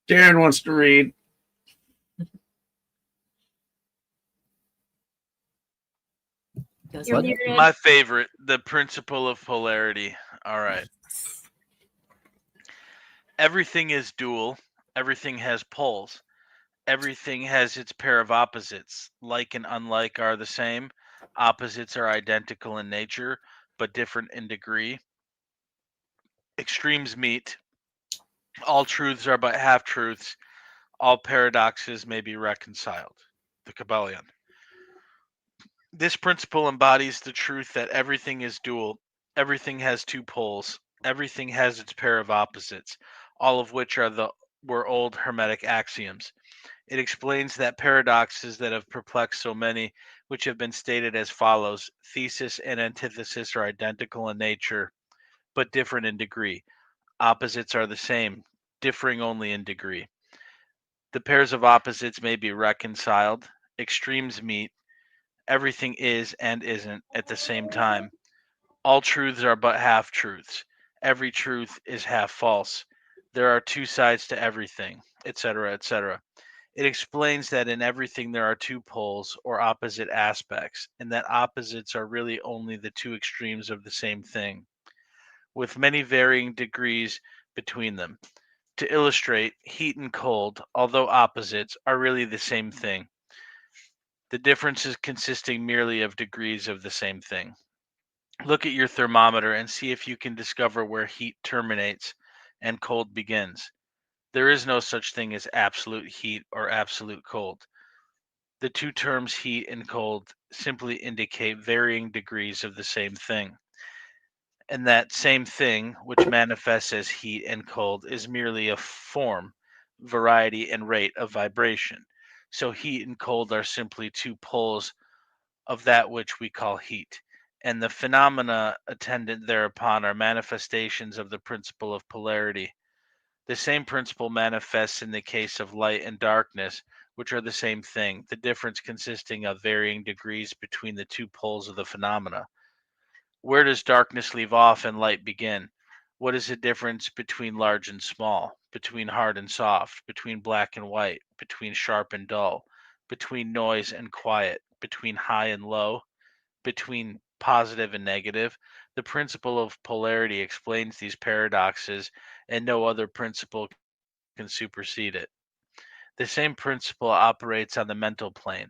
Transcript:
Darren wants to read. You're My favorite, the principle of polarity. All right. Everything is dual. Everything has poles. Everything has its pair of opposites. Like and unlike are the same. Opposites are identical in nature, but different in degree. Extremes meet. All truths are but half truths. All paradoxes may be reconciled. The Kabbalion. This principle embodies the truth that everything is dual, everything has two poles, everything has its pair of opposites, all of which were old Hermetic axioms. It explains that paradoxes that have perplexed so many, which have been stated as follows: thesis and antithesis are identical in nature, but different in degree. Opposites are the same, differing only in degree. The pairs of opposites may be reconciled, extremes meet, everything is and isn't at the same time. All truths are but half truths. Every truth is half false. There are two sides to everything, etc., etc. It explains that in everything there are two poles or opposite aspects, and that opposites are really only the two extremes of the same thing, with many varying degrees between them. To illustrate, heat and cold, although opposites, are really the same thing, the differences consisting merely of degrees of the same thing. Look at your thermometer and see if you can discover where heat terminates and cold begins. There is no such thing as absolute heat or absolute cold. The two terms heat and cold simply indicate varying degrees of the same thing. And that same thing, which manifests as heat and cold, is merely a form, variety, and rate of vibration. So heat and cold are simply two poles of that which we call heat, and the phenomena attendant thereupon are manifestations of the principle of polarity. The same principle manifests in the case of light and darkness, which are the same thing, the difference consisting of varying degrees between the two poles of the phenomena. Where does darkness leave off and light begin? What is the difference between large and small, between hard and soft, between black and white, between sharp and dull, between noise and quiet, between high and low, between positive and negative? The principle of polarity explains these paradoxes, and no other principle can supersede it. The same principle operates on the mental plane.